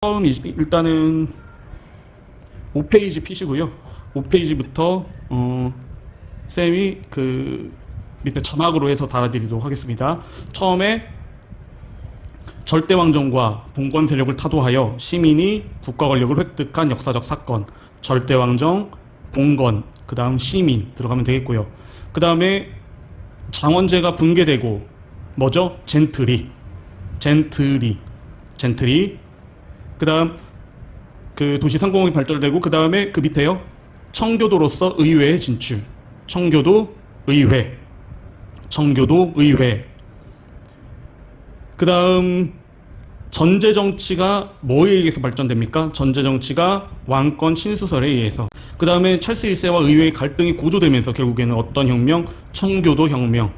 처음 일단은 5페이지 피시고요. 5페이지부터 쌤이 그 밑에 자막으로 해서 달아드리도록 하겠습니다. 처음에 절대왕정과 봉건 세력을 타도하여 시민이 국가 권력을 획득한 역사적 사건. 절대왕정, 봉건, 그 다음 시민 들어가면 되겠고요. 그 다음에 장원제가 붕괴되고 뭐죠? 젠트리. 그 다음 그 도시 상공업이 발달되고 그 다음에 그 밑에요. 청교도로서 의회에 진출. 청교도 의회. 그 다음 전제 정치가 뭐에 의해서 발전됩니까? 전제 정치가 왕권 친수설에 의해서. 그 다음에 찰스 1세와 의회의 갈등이 고조되면서 결국에는 어떤 혁명? 청교도 혁명.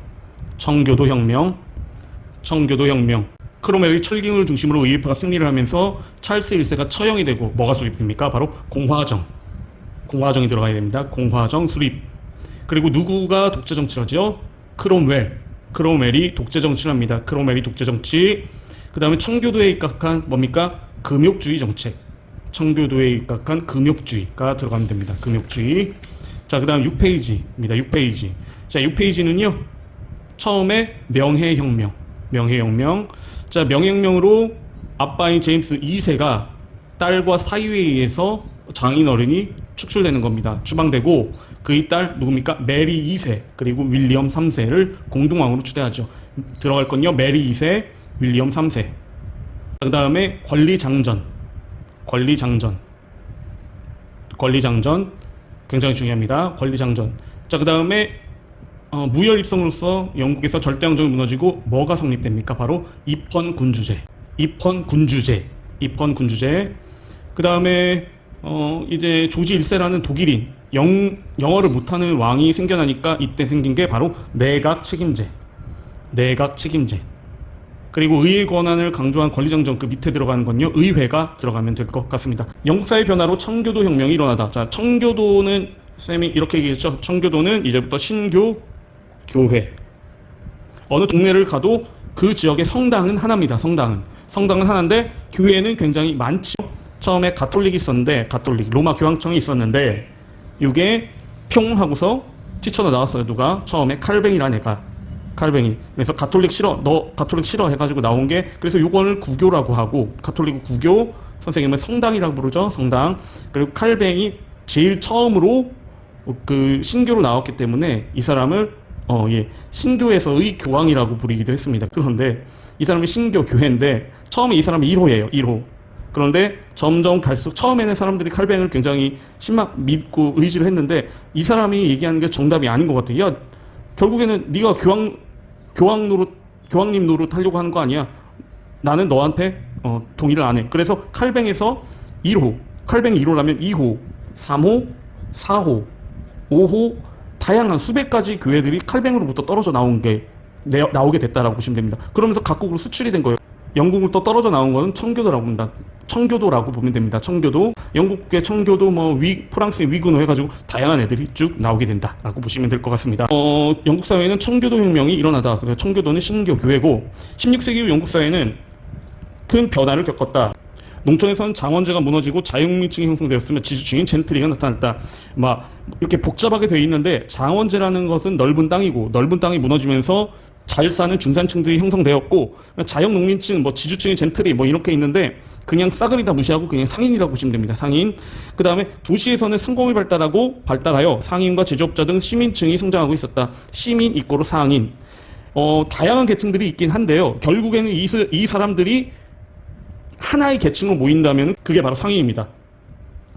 크롬웰의 철깅을 중심으로 의회파가 승리를 하면서 찰스 1세가 처형이 되고 뭐가 수립됩니까? 바로 공화정이 들어가야 됩니다. 공화정 수립. 그리고 누구가 독재 정치를 하죠? 크롬웰이 독재 정치를 합니다. 그 다음에 청교도에 입각한 뭡니까? 금욕주의 정책. 청교도에 입각한 금욕주의가 들어가면 됩니다. 금욕주의. 자, 그 다음 6페이지입니다. 6페이지. 자, 6페이지는요. 처음에 명예혁명. 자, 명예혁명으로 아빠인 제임스 2세가 딸과 사위에 의해서 장인어른이 축출되는 겁니다. 추방되고 그의 딸 누굽니까? 메리 2세 그리고 윌리엄 3세를 공동왕으로 추대하죠. 들어갈 건요. 메리 2세, 윌리엄 3세. 그 다음에 권리장전 굉장히 중요합니다. 권리장전. 자, 그 다음에 무혈 입성으로서 영국에서 절대왕정이 무너지고 뭐가 성립됩니까? 바로 입헌군주제. 그 다음에 이제 조지 1세라는 독일인 영어를 못하는 왕이 생겨나니까 이때 생긴 게 바로 내각 책임제. 그리고 의회 권한을 강조한 권리장전 그 밑에 들어가는 건요. 의회가 들어가면 될 것 같습니다. 영국 사회 변화로 청교도 혁명이 일어나다. 자, 청교도는 쌤이 이렇게 얘기했죠. 청교도는 이제부터 신교 교회. 어느 동네를 가도 그 지역의 성당은 하나입니다. 성당은 하나인데 교회는 굉장히 많죠. 처음에 가톨릭이 있었는데 로마 교황청이 있었는데 이게 평하고서 튀쳐나 나왔어요. 누가? 처음에 칼뱅이라는 애가. 그래서 가톨릭 싫어 해가지고 나온 게 그래서 요거를 구교라고 하고 가톨릭 구교 선생님은 성당이라고 부르죠. 성당. 그리고 칼뱅이 제일 처음으로 그 신교로 나왔기 때문에 이 사람을 신교에서의 교황이라고 부르기도 했습니다. 그런데 이 사람이 신교 교회인데 처음에 이 사람이 1호예요. 1호. 그런데 점점 갈수록 처음에는 사람들이 칼뱅을 굉장히 믿고 의지를 했는데 이 사람이 얘기하는 게 정답이 아닌 것 같아요. 야, 결국에는 네가 교황님 노릇 하려고 하는 거 아니야? 나는 너한테 동의를 안 해. 그래서 칼뱅에서 1호, 칼뱅이 1호라면 2호, 3호, 4호, 5호 다양한 수백 가지 교회들이 칼뱅으로부터 떨어져 나오게 됐다라고 보시면 됩니다. 그러면서 각국으로 수출이 된 거예요. 영국으로부터 떨어져 나온 거는 청교도라고 보면 됩니다. 청교도, 영국의 청교도, 프랑스의 위근호 해가지고 다양한 애들이 쭉 나오게 된다라고 보시면 될 것 같습니다. 영국 사회는 청교도 혁명이 일어나다. 그래서 청교도는 신교 교회고 16세기 후 영국 사회는 큰 변화를 겪었다. 농촌에서는 장원제가 무너지고 자유민층이 형성되었으며 지주층인 젠트리가 나타났다. 이렇게 복잡하게 되어 있는데 장원제라는 것은 넓은 땅이고 넓은 땅이 무너지면서 잘 사는 중산층들이 형성되었고 자영농민층, 지주층의 젠트리 이렇게 있는데 그냥 싸그리 다 무시하고 그냥 상인이라고 보시면 됩니다. 상인. 그 다음에 도시에서는 상공이 발달하여 상인과 제조업자 등 시민층이 성장하고 있었다. 시민 이꼬르 상인. 다양한 계층들이 있긴 한데요. 결국에는 이 사람들이 하나의 계층으로 모인다면 그게 바로 상인입니다.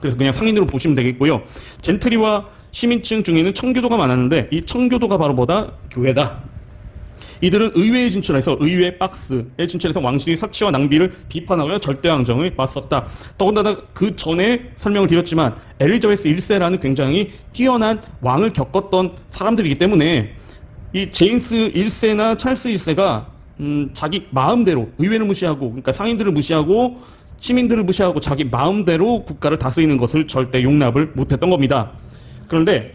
그래서 그냥 상인으로 보시면 되겠고요. 젠트리와 시민층 중에는 청교도가 많았는데 이 청교도가 바로 뭐다? 교회다. 이들은 의회에 진출해서 의회 박스에 진출해서 왕실의 사치와 낭비를 비판하며 절대왕정을 맞섰다. 더군다나 그 전에 설명을 드렸지만 엘리자베스 1세라는 굉장히 뛰어난 왕을 겪었던 사람들이기 때문에 이 제임스 1세나 찰스 1세가 자기 마음대로 의회를 무시하고 그러니까 상인들을 무시하고 시민들을 무시하고 자기 마음대로 국가를 다스리는 것을 절대 용납을 못했던 겁니다. 그런데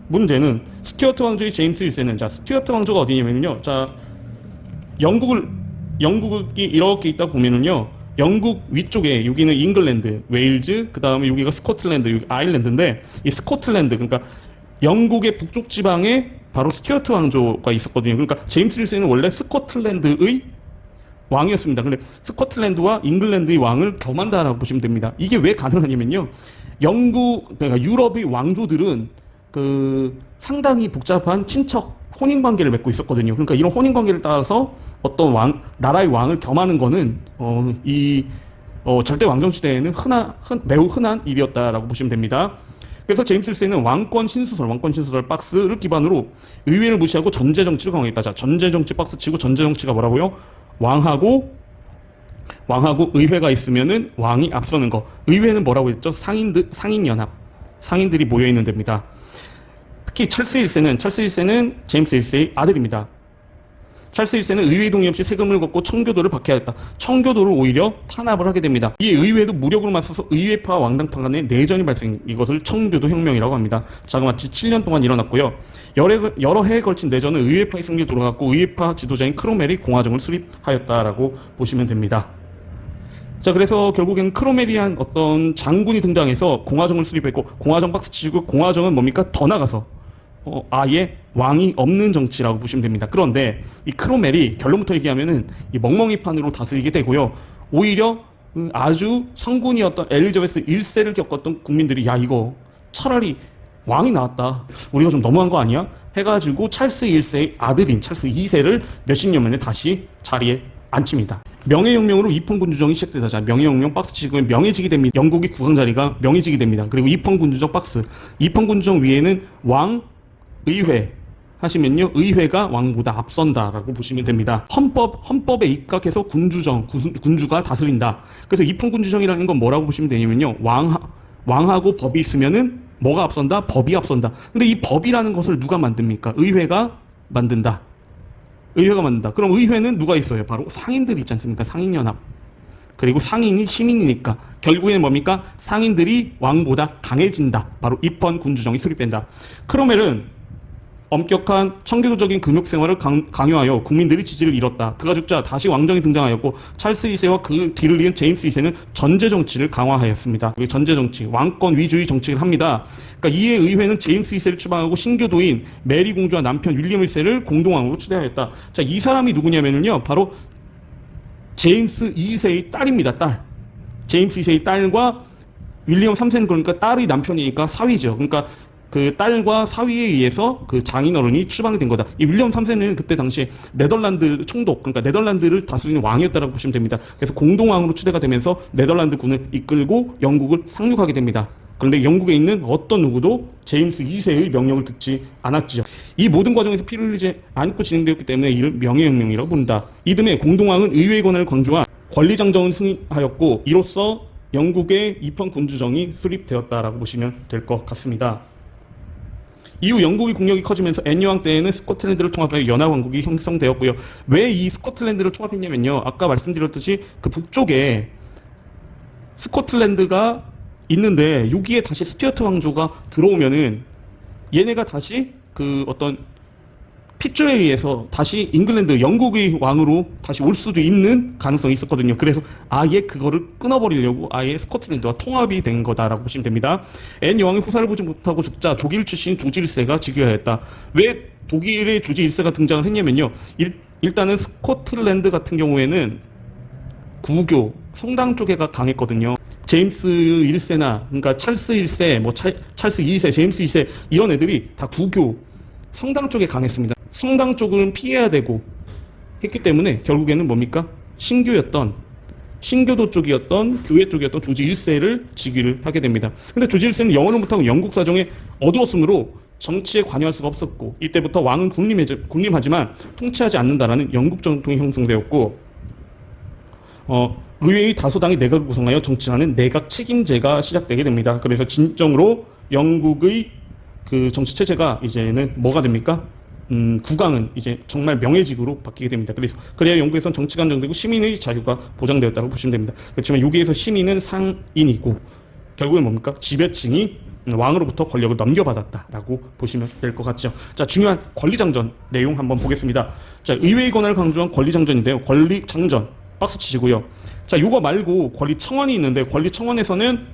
문제는 스튜어트 왕조의 제임스 1세는 자 스튜어트 왕조가 어디냐면요. 자 영국이 이렇게 있다 보면은요. 영국 위쪽에 여기는 잉글랜드, 웨일즈, 그 다음에 여기가 스코틀랜드, 여기 아일랜드인데 이 스코틀랜드 그러니까 영국의 북쪽 지방에 바로 스튜어트 왕조가 있었거든요. 그러니까 제임스 1세는 원래 스코틀랜드의 왕이었습니다. 근데 스코틀랜드와 잉글랜드의 왕을 겸한다라고 보시면 됩니다. 이게 왜 가능하냐면요. 그러니까 유럽의 왕조들은 그 상당히 복잡한 친척 혼인 관계를 맺고 있었거든요. 그러니까 이런 혼인 관계를 따라서 어떤 나라의 왕을 겸하는 거는 절대 왕정 시대에는 매우 흔한 일이었다라고 보시면 됩니다. 그래서 제임스 1세는 왕권 신수설 박스를 기반으로 의회를 무시하고 전제 정치를 강화했다. 자, 전제 정치 박스 치고 전제 정치가 뭐라고요? 왕하고 의회가 있으면은 왕이 앞서는 거. 의회는 뭐라고 했죠? 상인연합. 상인들이 모여 있는 데입니다. 특히 찰스 1세는 제임스 1세의 아들입니다. 찰스 1세는 의회 동의 없이 세금을 걷고 청교도를 박해하였다. 청교도를 오히려 탄압을 하게 됩니다. 이 의회도 무력으로 맞서서 의회파 왕당파 간의 내전이 발생. 이것을 청교도 혁명이라고 합니다. 자그마치 7년 동안 일어났고요. 여러 해에 걸친 내전은 의회파의 승리에 돌아갔고 의회파 지도자인 크로멜이 공화정을 수립하였다라고 보시면 됩니다. 자, 그래서 결국엔 크로멜이한 어떤 장군이 등장해서 공화정을 수립했고 공화정 박스 치고 공화정은 뭡니까? 더 나가서 아예 왕이 없는 정치라고 보시면 됩니다. 그런데 이 크로멜이 결론부터 얘기하면은 이 멍멍이판으로 다스리게 되고요. 오히려 아주 성군이었던 엘리자베스 1세를 겪었던 국민들이 야 이거 차라리 왕이 나왔다. 우리가 좀 너무한 거 아니야? 해가지고 찰스 1세의 아들인 찰스 2세를 몇십 년 만에 다시 자리에 앉힙니다. 명예혁명으로 입헌군주정이 시작되다. 자, 명예혁명 박스 치고는 명예직이 됩니다. 영국의 국왕자리가 명예직이 됩니다. 그리고 입헌군주정 박스. 입헌군주정 위에는 왕, 의회 하시면요. 의회가 왕보다 앞선다라고 보시면 됩니다. 헌법에 입각해서 군주가 다스린다. 그래서 입헌군주정이라는 건 뭐라고 보시면 되냐면요. 왕하고 법이 있으면은 뭐가 앞선다? 법이 앞선다. 근데 이 법이라는 것을 누가 만듭니까? 의회가 만든다. 그럼 의회는 누가 있어요? 바로 상인들이 있지 않습니까? 상인연합. 그리고 상인이 시민이니까 결국에는 뭡니까? 상인들이 왕보다 강해진다. 바로 입헌군주정이 수립된다. 크로멜은 엄격한 청교도적인 금욕생활을 강요하여 국민들이 지지를 잃었다. 그가 죽자 다시 왕정이 등장하였고 찰스 2세와 그 뒤를 이은 제임스 2세는 전제정치를 강화하였습니다. 전제정치, 왕권 위주의 정치를 합니다. 그러니까 이에 의회는 제임스 2세를 추방하고 신교도인 메리 공주와 남편 윌리엄 1세를 공동왕으로 추대하였다. 자, 이 사람이 누구냐면요. 바로 제임스 2세의 딸입니다. 딸. 제임스 2세의 딸과 윌리엄 3세는 그러니까 딸의 남편이니까 사위죠. 그러니까 그 딸과 사위에 의해서 그 장인어른이 추방이 된 거다. 이 윌리엄 3세는 그때 당시에 네덜란드 총독, 그러니까 네덜란드를 다스리는 왕이었다라고 보시면 됩니다. 그래서 공동왕으로 추대가 되면서 네덜란드 군을 이끌고 영국을 상륙하게 됩니다. 그런데 영국에 있는 어떤 누구도 제임스 2세의 명령을 듣지 않았지요. 이 모든 과정에서 피를 흘리지 않고 진행되었기 때문에 이를 명예혁명이라고 부른다. 이듬해 공동왕은 의회의 권한을 강조한 권리장정을 승인하였고 이로써 영국의 입헌군주정이 수립되었다라고 보시면 될 것 같습니다. 이후 영국의 국력이 커지면서 앤 여왕 때에는 스코틀랜드를 통합하여 연합왕국이 형성되었고요. 왜 이 스코틀랜드를 통합했냐면요. 아까 말씀드렸듯이 그 북쪽에 스코틀랜드가 있는데 여기에 다시 스튜어트 왕조가 들어오면은 얘네가 다시 그 어떤 핏줄에 의해서 다시 잉글랜드, 영국의 왕으로 다시 올 수도 있는 가능성이 있었거든요. 그래서 아예 그거를 끊어버리려고 아예 스코틀랜드와 통합이 된 거다라고 보시면 됩니다. 앤 여왕이 후사를 보지 못하고 죽자 독일 출신 조지 1세가 즉위하였다. 왜 독일의 조지 1세가 등장을 했냐면요. 일단은 스코틀랜드 같은 경우에는 구교, 성당 쪽에가 강했거든요. 제임스 1세나 그러니까 찰스 1세, 찰스 2세, 제임스 2세 이런 애들이 다 구교, 성당 쪽에 강했습니다. 성당 쪽은 피해야 되고 했기 때문에 결국에는 뭡니까? 신교도 쪽이었던 교회 쪽이었던 조지 1세를 즉위를 하게 됩니다. 근데 조지 1세는 영어를 못하고 영국 사정에 어두웠으므로 정치에 관여할 수가 없었고 이때부터 왕은 군림하지만 통치하지 않는다라는 영국 정통이 형성되었고 의회의 다수당이 내각을 구성하여 정치하는 내각 책임제가 시작되게 됩니다. 그래서 진정으로 영국의 그 정치 체제가 이제는 뭐가 됩니까? 국왕은 이제 정말 명예직으로 바뀌게 됩니다. 그래야 영국에선 정치가 안정되고 시민의 자유가 보장되었다고 보시면 됩니다. 그렇지만 여기에서 시민은 상인이고 결국엔 뭡니까? 지배층이 왕으로부터 권력을 넘겨받았다라고 보시면 될 것 같죠. 자, 중요한 권리장전 내용 한번 보겠습니다. 자, 의회의 권한을 강조한 권리장전인데요. 권리장전. 박수 치시고요. 자, 요거 말고 권리청원이 있는데 권리청원에서는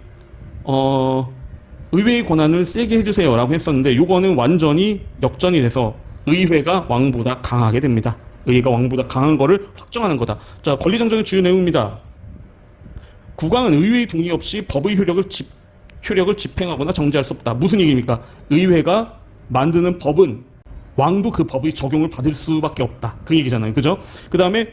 의회의 권한을 세게 해주세요라고 했었는데 요거는 완전히 역전이 돼서 의회가 왕보다 강하게 됩니다. 의회가 왕보다 강한 거를 확정하는 거다. 자, 권리정정의 주요 내용입니다. 국왕은 의회의 동의 없이 법의 효력을 집행하거나 정지할 수 없다. 무슨 얘기입니까? 의회가 만드는 법은 왕도 그 법의 적용을 받을 수밖에 없다. 그 얘기잖아요. 그죠? 그 다음에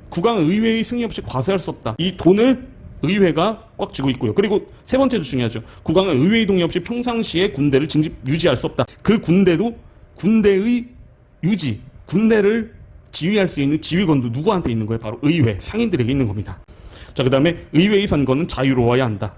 국왕은 의회의 승인 없이 과세할 수 없다. 이 돈을 의회가 꽉 쥐고 있고요. 그리고 세 번째도 중요하죠. 국왕은 의회의 동의 없이 평상시에 군대를 유지할 수 없다. 그 군대도 군대의 유지, 군대를 지휘할 수 있는 지휘권도 누구한테 있는 거예요? 바로 의회, 상인들에게 있는 겁니다. 자, 그 다음에 의회의 선거는 자유로워야 한다.